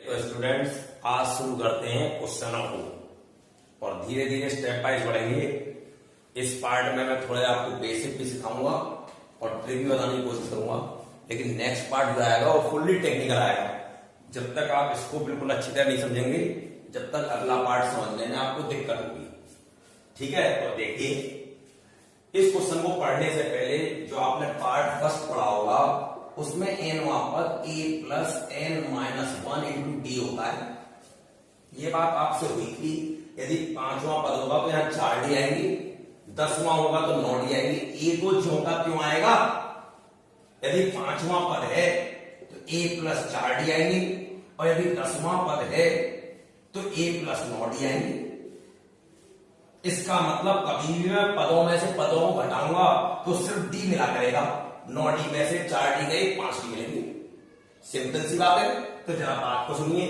तो स्टूडेंट्स आज शुरू करते हैं क्वेश्चनों को और धीरे धीरे स्टेप वाइज बढ़ेंगे। इस पार्ट में मैं थोड़ा आपको बेसिक भी सिखाऊंगा और ट्रिक भी बताने की कोशिश करूंगा, लेकिन नेक्स्ट पार्ट जो आएगा वो फुल्ली टेक्निकल आएगा। जब तक आप इसको बिल्कुल अच्छी तरह नहीं समझेंगे, जब तक अगला पार्ट समझने में आपको दिक्कत होगी। ठीक है, तो देखिए इस क्वेश्चन को पढ़ने से पहले जो आपने पार्ट फर्स्ट पढ़ा होगा उसमें nवां पद a plus n minus 1 into D होता है। ये बात आपसे हुई थी, यदि पांचवां पद होगा तो यहाँ 4 डी आएंगे, 10वां होगा तो 9 डी आएंगे। a को ज्यों का त्यों आएगा। यदि पांचवां पद है तो a प्लस 4 डी आएंगे और यदि 10वां पद है तो a प्लस 9 डी आएंगे। इसका मतलब कभी भी मैं पदों में से पदों को घटाऊंगा तो सिर्फ डी मिला करेगा। 9 डी में से 4 डी गए, 5 डी मिलेंगे। सिंपल सी बात है। तो जरा बात को सुनिए,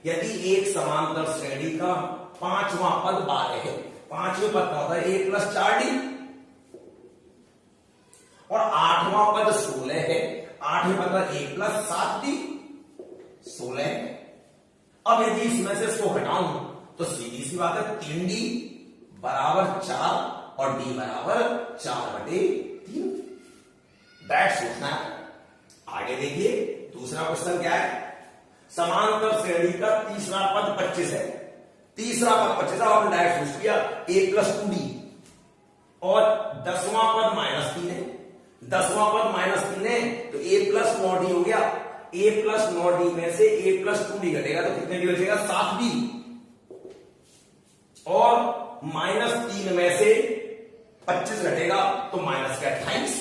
यदि एक समांतर श्रेणी का पांचवां पद 12 है, पांचवें पद का होता है a प्लस 4 डी और आठवां पद 16 है, आठवें पद का a प्लस 7 डी 16 है। अब यदि इसमें से इसको घटाऊं तो सीधी सी बात है 3 डी बराबर 4 और डी बराबर 4/3। दैट सोचना है। आगे देखिए दूसरा क्वेश्चन क्या है। समांतर श्रेणी का तीसरा पद 25 है, तीसरा पद 25 है, आपने डायरेक्ट सोच लिया a प्लस 2d और 10वां पद -3 है, 10वां पद -3 है तो a प्लस 9d हो गया। a प्लस 9d में से a प्लस 2d घटेगा तो कितने डी बचेगा? 7d और -3 में से 25 घटेगा तो -28।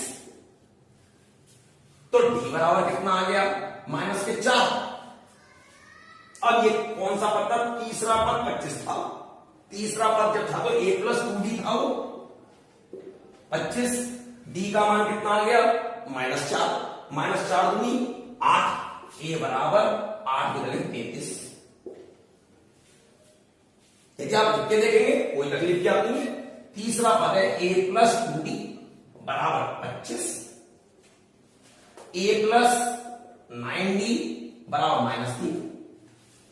तो डी बराबर कितना आ गया? -4। अब ये कौन सा पद था? तीसरा पद 25 था। तीसरा पद जब था तो a प्लस 2d था वो 25। डी का मान कितना आ गया? -4, -4 दूनी 8, a बराबर 8 बदले 33। देखिए आप लिख के देखेंगे, कोई तकलीफ की बात नहीं है। तीसरा पद है a प्लस 2d बराबर 25, a प्लस 9d बराबर -3।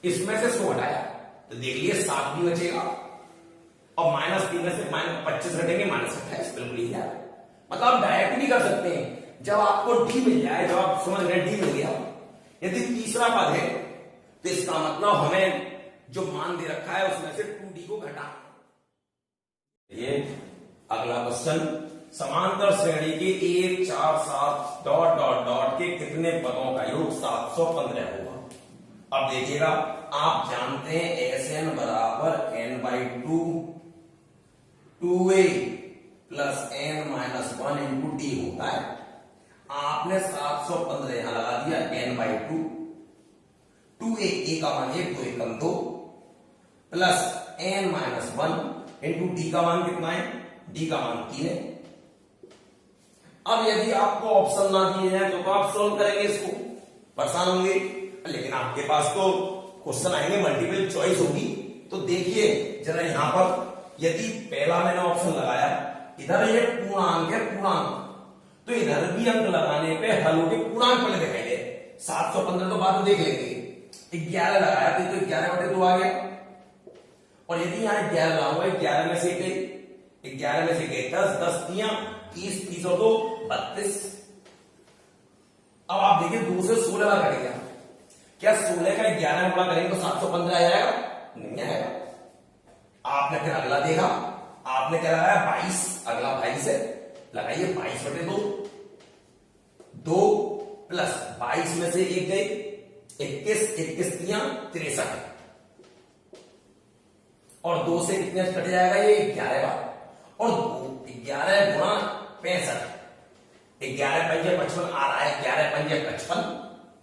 इसमें से 100 हटाया तो देख लिए 7 भी बचेगा और -3 में से -25 घटेंगे -28। बिल्कुल ही है। मतलब आप डायरेक्ट भी कर सकते हैं। जब आपको डी मिल जाए, जब आप समझ रहे डी मिल गया, यदि तीसरा पद है तो इसका मतलब हमें जो मान दे रखा है उसमें से 2d को घटाना। ये अगला क्वेश्चन, समांतर श्रेणी के 1 4 7 डॉट डॉट डॉट के कितने पदों का योग 715 होगा? अब देखिएगा, आप जानते हैं Sn बराबर n/2 2a plus n minus 1 into D होता है। आपने 715 यहां लगा दिया n/2, 2a a का मान 1, 2 एकम 2 plus n minus 1 into D का मान कितना है? डी का मान 3 है। अब यदि आपको ऑप्शन ना दिए हैं तो आप सॉल्व करेंगे, इसको परेशान होंगे, लेकिन आपके पास तो क्वेश्चन आएंगे, मल्टीपल चॉइस होगी। तो देखिए जरा यहां पर, यदि पहला मैंने ऑप्शन लगाया, इधर ये पूर्णांक है, पूर्णांक, तो इधर भी अंक लगाने पे हल होके पूर्णांक पहले दिखाई दे। 715 तो बाद में देख लेंगे। 11 लगाया तो 11/2 आ गया और यदि यहां 11 लगाऊंगा, 11 में से गई 11 में से गई 10, 10 तियां 30, 30 और 2 32। अब आप देखिए 2 से 16 बार घट गया। क्या 16 का 11 गुणा करेंगे तो 715 आ जाएगा? नहीं आएगा। आपने फिर अगला देखा, आपने क्या लगाया? 22, अगला 22 है, लगाइए 22/2, 2 प्लस 22 में से 1 गई 21, 21 तियां 63 और 2 से कितने कट जाएगा? ये 11 बार और 11 गुणा 65, 11 पंजे 55 आ रहा है, 11 पंजे 55,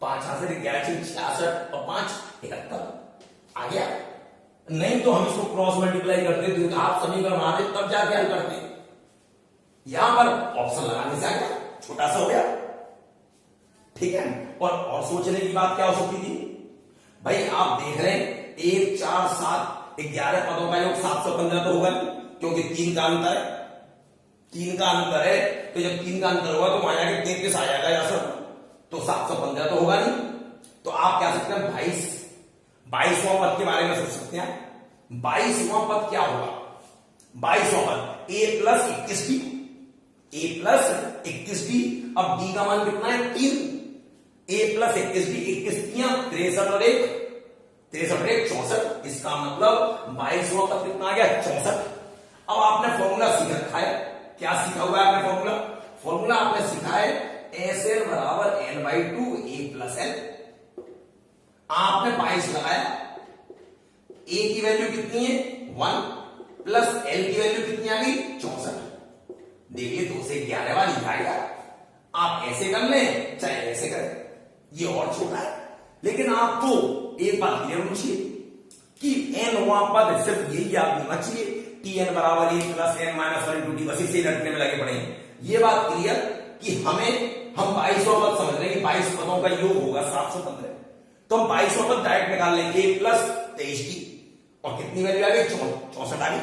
5 हाथ से 11 66 और 5 71 आ गया। नहीं तो हम इसको क्रॉस मल्टीप्लाई करते तो आप समीकरण बनाते तब जाके हल करते। यहां पर ऑप्शन लगाने से आ गया, छोटा सा हो गया। ठीक है, और सोचने की बात क्या हो सकती थी भाई? आप देख रहे हैं 1 4 7 11 पदों का योग 715 तो होगा, क्योंकि 3 का अंतर है, 3 का अंतर है। तो जब 3 का अंतर होगा तो वहां जाके 33 आ जाएगा या सर, तो 715 तो होगा नहीं। तो आप क्या सकते हैं 22 22वां पद के बारे में सोच सकते हैं। 22वां पद क्या होगा? 22वां पद a plus 21d, a plus 21d। अब d का मान कितना है? 3। a प्लस 21d, 21 63 और 1 63 1 64। इसका मतलब 22वां पद कितना आ गया? 64। अब आपने फॉर्मूला सीख रखा है। क्या सीखा हुआ है आपने फॉर्मूला? फॉर्मूला आपने सीखा है SN बराबर n/2 a प्लस l। आपने 22 लगाया, a की वैल्यू कितनी है? 1 प्लस l की वैल्यू कितनी आ गई? 64। देखिए 2 से 11 वाली आएगा। आप ऐसे कर लें चाहे ऐसे करें, ये और छोटा है, लेकिन आपको एक बात क्लियर होनी चाहिए कि nवां पद सिर्फ यही याद होना चाहिए tn बराबर a plus n minus 1 into T. बस इसे रखने में लगे पड़े हैं। ये बात क्लियर कि हम 22वां पद समझ रहे हैं कि 22 पदों का योग होगा 715। तो हम 22वां पद डायरेक्ट निकाल लेंगे a प्लस 23t और कितनी वैल्यू आ गई? 64 आ गई।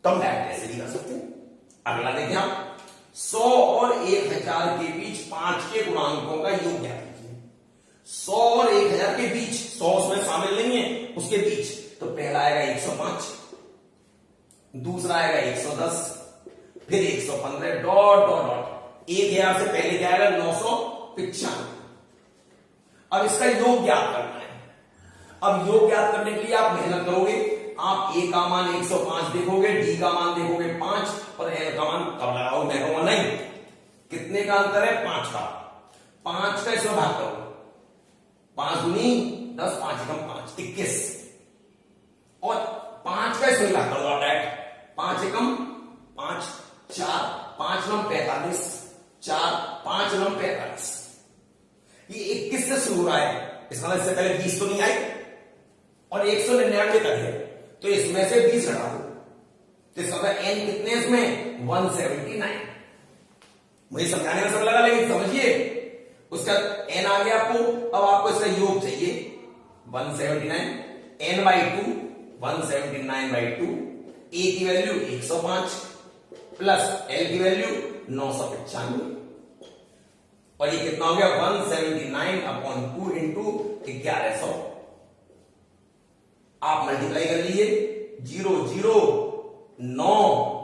तो हम डायरेक्ट ऐसे भी कर सकते हैं। अगला देखिए आप 100 और 1000 के बीच 5 के गुणांकों का योग ज्ञात कीजिए। 100 और 1000 के बीच, 100 उसमें शामिल नहीं है, उसके बीच। तो पहला आएगा 105, दूसरा आएगा 110, फिर 115 डॉट डॉट डॉट। 1000 से पहले क्या आएगा? 995। अब इसका योग ज्ञात करना है। अब योग ज्ञात करने के लिए आप मेहनत करोगे। आप a का मान 105 देखोगे, d का मान देखोगे 5 और l का मान कब लगाओ? मैं कहूंगा नहीं। कितने का अंतर है? 5 का। 5 का इसमें भाग करो, 5 दूनी 10, 5 एकम 5 21 और 5 का इसमें भाग करो आप डायरेक्ट। 5 एकम 5 4, 5 9 45, 4 5 9 45। ये 21 से शुरू हो रहा है, इसका मतलब इससे पहले 20 तो नहीं आई और 199 तक है, तो इसमें से 20 हटा दो। तो इसका मतलब n कितने इसमें? 179। मुझे समझाने में सब लगा, लेकिन समझिए उसका n आ गया आपको। अब आपको इसका योग चाहिए 179 n/2 179/2। a की वैल्यू 105 प्लस l की वैल्यू 995 और ये कितना हो गया? 179/2 इंटू 1100। आप मल्टीप्लाई कर लीजिए। 0 0 9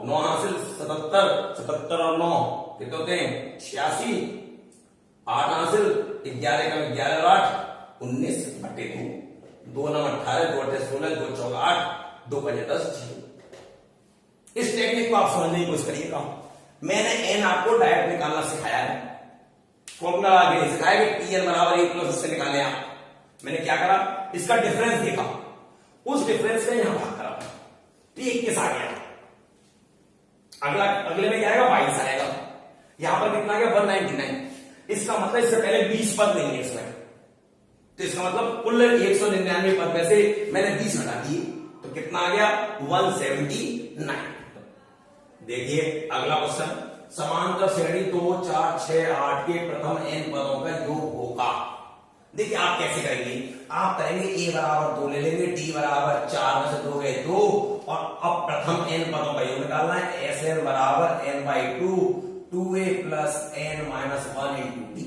9 हासिल 77 77 और 9 कितने होते हैं? 86। 8 हासिल 11 का 11 और 8 19 बटे 2 9 18 2 8 16 2 4 8 2 5 10 0। इस टेक्निक को आप समझने की कोशिश करिएगा। मैंने n आपको डायरेक्ट निकालना सिखाया है, फॉर्मूला आगे नहीं सिखाया कि tn बराबर a प्लस उससे निकाले आप। मैंने क्या करा? इसका डिफरेंस देखा, उस डिफरेंस का यहां भाग करा, तो 21 आ गया। अगले में क्या आएगा? 22 आएगा। यहां पर कितना आ गया? 199। इसका मतलब इससे पहले 20 पद नहीं है इसमें, तो इसका मतलब कुल 199 पद में से मैंने 20 हटा दिए, तो कितना आ गया? 179। देखिए अगला क्वेश्चन, समांतर श्रेणी 2 4 6 8 के प्रथम n पदों का योग होगा। देखिए आप कैसे करेंगे? आप करेंगे a बराबर 2 ले लेंगे, d बराबर 4 में से 2 गए 2 और अब प्रथम n पदों का योग निकालना है। Sn बराबर n/2 2a plus n minus 1 into d।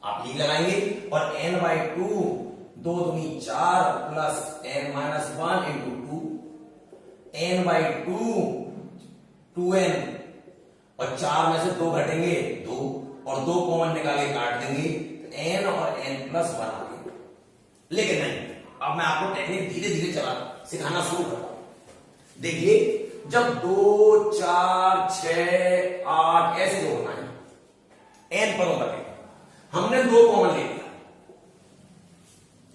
आप ये लगाएंगे और n/2 2 दूनी 4 plus n minus 1 into 2 n/2 2n और 4 में से 2 घटेंगे 2 और 2 कॉमन निकाल के काट देंगे, तो n और n प्लस 1 आ गए। लेकिन नहीं, अब मैं आपको टेक्निक धीरे धीरे सिखाना शुरू करता हूं। देखिए जब 2 4 6 8 ऐसे जोड़ना है n पदों तक, हमने 2 कॉमन ले लिया,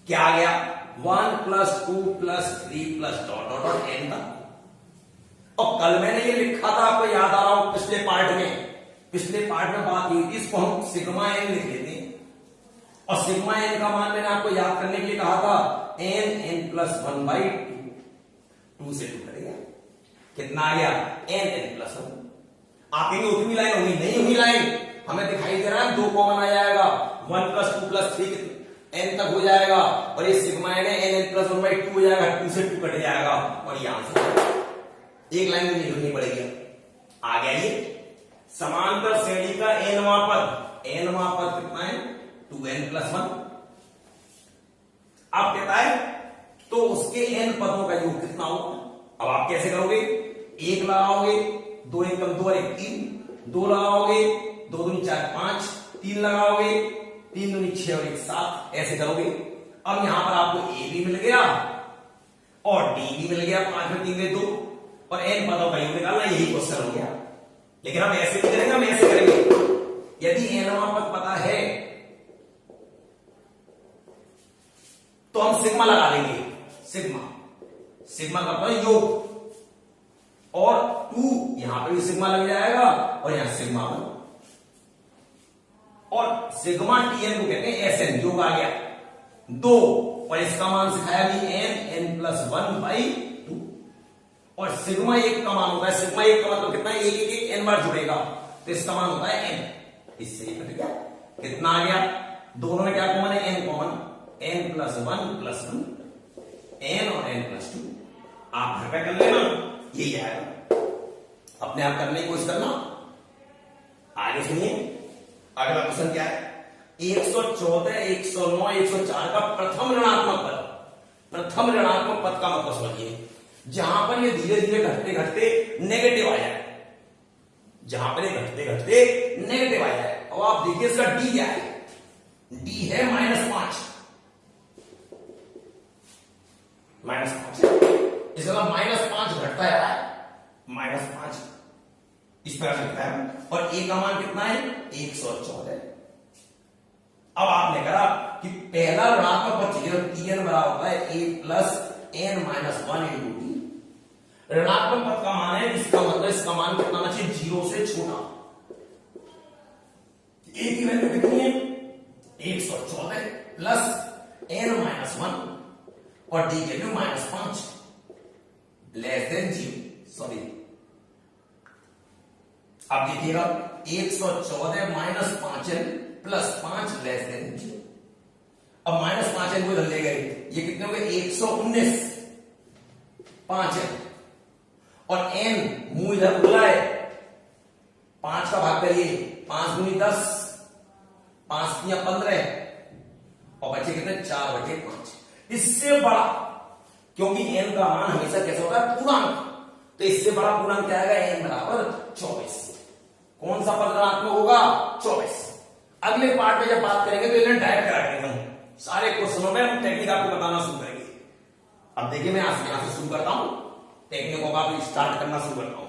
क्या आ गया? 1 plus 2 plus 3 plus dot dot dot n तक। और कल मैंने ये लिखा था, आपको याद आ रहा हो पिछले पार्ट में बात हुई थी, इसको हम सिग्मा n लिख लेते हैं और सिग्मा n का मान मैंने आपको याद करने के लिए कहा था n प्लस 1/2। 2 से 2 करेगा, कितना आ गया? n plus 1। आप कहेंगे उतनी लाइन होगी, नहीं हुई लाइन, हमें दिखाई दे रहा है 2 कॉमन आ जाएगा, 1 प्लस 2 प्लस 3 n तक हो जाएगा और ये सिग्मा n है n प्लस 1/2 हो जाएगा, 2 से 2 कट जाएगा और ये आंसर एक लाइन में नहीं लिखनी पड़ेगी। आ गया ये समांतर श्रेणी का nवां पद कितना है? 2n plus 1। अब कहता है तो उसके n पदों का योग कितना होगा। अब आप कैसे करोगे, एक लगाओगे, दो एक कम दो और एक तीन, दो लगाओगे, दो दूनी चार पांच, तीन लगाओगे, तीन दूनी छह और एक सात, ऐसे करोगे। अब यहां पर आपको a भी मिल गया और d भी मिल गया, 5 में 3 में 2 और n पदों का योग निकालना, यही क्वेश्चन हो गया। लेकिन हम ऐसे नहीं करेंगे, हम ऐसे करेंगे। यदि nवां पद पता है तो हम सिग्मा लगा लेंगे, सिग्मा का पद योग, और 2 यहां पे भी सिग्मा लग जाएगा और यहां सिग्मा 1, और सिग्मा tn को कहते हैं एसएन, योग आ गया 2, और इसका मान सिखाया भी n प्लस 1/2, और सिग्मा 1 का मान होता है, सिग्मा 1 का मतलब कितना है, एक n बार जुड़ेगा, तो इसका मान होता है n। इससे ये कट गया, कितना आ गया, दोनों में क्या कॉमन है, n common, n plus 1 plus 1, n और n प्लस 2। आप घर पे कर लेना, यही आएगा, अपने आप करने की कोशिश करना। आगे सुनिए, अगला क्वेश्चन क्या है, 114, 109, 104 का प्रथम ऋणात्मक पद का मतलब समझिए। जहां पर ये धीरे धीरे घटते घटते नेगेटिव आ जाए, जहां पर ये घटते घटते नेगेटिव आ जाए। अब आप देखिए इसका डी क्या है, डी है -5, इसका -5 घटता है, -5 इस तरह से लिखता है, और ए का मान कितना है, 114। अब आपने कहा कि पहला ऋणात्मक पद चाहिए, tn बराबर होता है a plus n minus 1 into T. ऋणात्मक पद का मान है, इसका मतलब इसका मान कितना होना चाहिए, 0 से छोटा। a की वैल्यू कितनी है, 114 प्लस n माइनस 1 और डी की वैल्यू -5 लेस देन 0, सॉरी। अब देखिएगा 114 minus 5n plus 5 less than 0। अब -5n को इधर ले गए, ये कितने हो गए, 119, 5n, और n मुंह इधर बोला है, 5 का भाग करिए, 5 दूनी 10, 5 तिया 15, और बचे कितने, 4 बचे 5। इससे बड़ा, क्योंकि n का मान हमेशा कैसा होता है, पूर्णांक, तो इससे बड़ा पूर्णांक क्या आएगा, n बराबर 24। कौन सा पद ऋणात्मक होगा, 24। अगले पार्ट में जब बात करेंगे तो इन्हें डायरेक्ट कराएंगे, हम सारे क्वेश्चनों में हम टेक्निक आपको बताना शुरू करेंगे। अब देखिए मैं यहां से शुरू करता हूं, टेक्निकों का भी स्टार्ट करना शुरू करता हूं।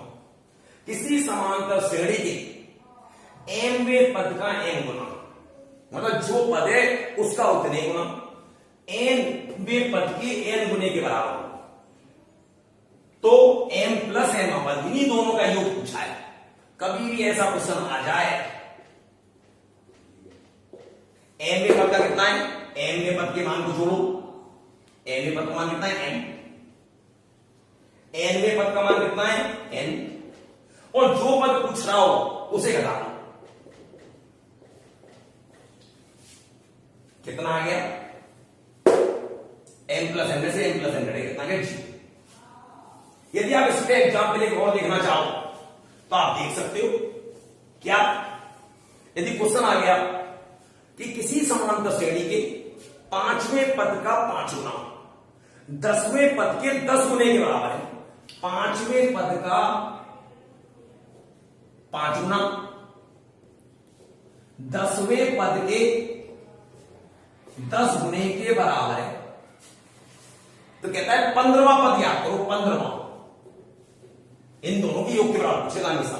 किसी समांतर श्रेणी के mवें पद का n गुना, मतलब जो पद है उसका उतने गुना, nवें पद के n गुने के बराबर, तो m प्लस n पद, इन्हीं दोनों का योग पूछा है। कभी भी ऐसा क्वेश्चन आ जाए, mवें पद का कितना है, mवें पद के मान को जोड़ो, mवें पद का मान कितना है, m, nवें पद का मान कितना है, n, और जो पद पूछ रहा हो उसे घटा दो, कितना आ गया, n प्लस n में से n प्लस n घटेगा, कितना गया, g। यदि आप इस पे एग्जाम्पल एक और देखना चाहो तो आप देख सकते हो, क्या, यदि क्वेश्चन आ गया कि किसी समांतर श्रेणी के 5वें पद का 5 गुना 10वें पद के 10 गुने के बराबर है, 5वें पद का 5 गुना 10वें पद के 10 गुने के बराबर है, तो कहता है 15वां पद याद करो, 15वां, इन दोनों की योग के बराबर पूछेगा हमेशा।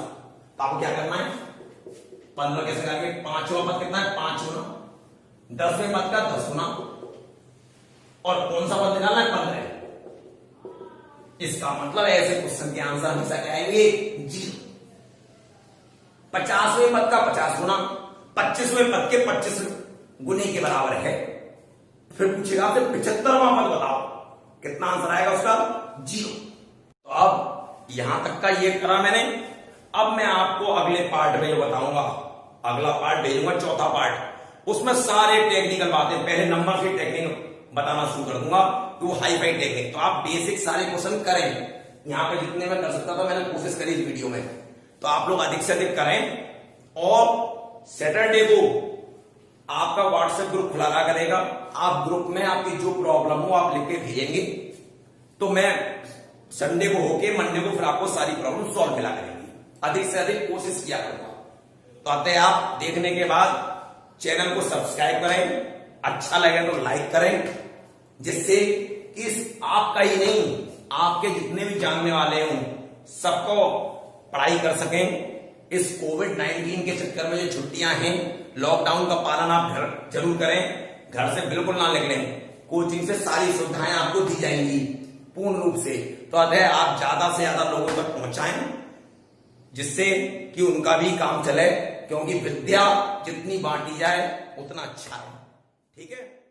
तो आपको क्या करना है, 15 कैसे करेंगे, 5वां पद कितना है, 5 गुना 10वें पद का 10 गुना, और कौन सा पद निकालना है, 15। इसका मतलब ऐसे क्वेश्चन के आंसर हमेशा क्या आएंगे, जी। 50वें पद का 50 गुना 25वें पद के 25 गुने के बराबर है। फिर पूछेगा फिर 75वां पद बताओ, कितना आंसर आएगा उसका, 0। तो अब यहां तक का ये करा मैंने। अब मैं आपको अगले पार्ट में जो बताऊंगा, अगला पार्ट भेजूंगा, चौथा पार्ट, उसमें सारे टेक्निकल बातें, पहले नंबर से टेक्निक बताना शुरू कर दूंगा, तो हाई फाई टेक्निक। तो आप बेसिक सारे क्वेश्चन करें, यहां पे जितने मैं कर सकता था मैंने कोशिश करी इस वीडियो में, तो आप लोग अधिक से अधिक करें। और सैटरडे को आपका व्हाट्सएप ग्रुप खुला रहा करेगा। आप ग्रुप में आपकी जो प्रॉब्लम हो आप लिख के भेजेंगे, तो मैं संडे को होके मंडे को फिर आपको सारी प्रॉब्लम सॉल्व मिला करेंगी। अधिक से अधिक कोशिश किया करूंगा। तो अतः आप देखने के बाद चैनल को सब्सक्राइब करें, अच्छा लगे तो लाइक करें, जिससे इस आपका ही नहीं आपके जितने भी जानने वाले हों सबको पढ़ाई कर सकें। इस कोविड-19 के चक्कर में जो छुट्टियां हैं, लॉकडाउन का पालन आप घर जरूर करें, घर से बिल्कुल ना निकलें। कोचिंग से सारी सुविधाएं आपको दी जाएंगी पूर्ण रूप से। तो अतः आप ज्यादा से ज्यादा लोगों तक पहुंचाएं, जिससे कि उनका भी काम चले, क्योंकि विद्या जितनी बांटी जाए उतना अच्छा है। ठीक है।